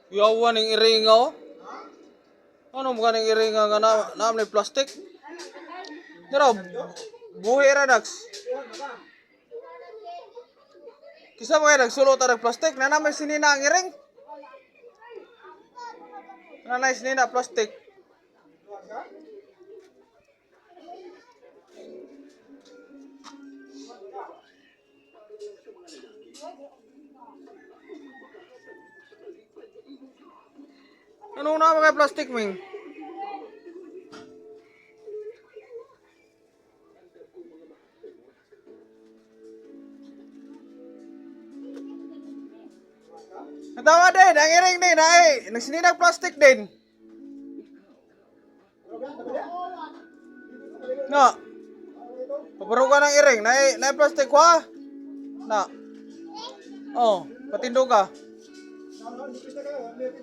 Yawan ng iringa oh. Ano mo kaning iringa nga na plastic? Pero buhi ra dax. Kisa ba kayo nagsulot ang plastic? Nanamay sinina ang iring? Nanay sinina plastic? Anong na kay plastic, Ming? Natawa din, ang iring din ay nagsininag plastic din. Na. Paparugan ng iring, na plastic wa. Na. Oh, patindo ka.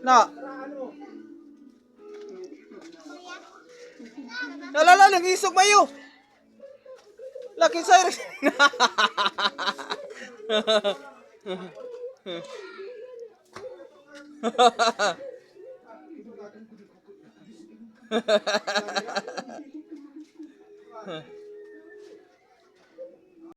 Na. Nalala, nag-isog mayo. Laki sa iring.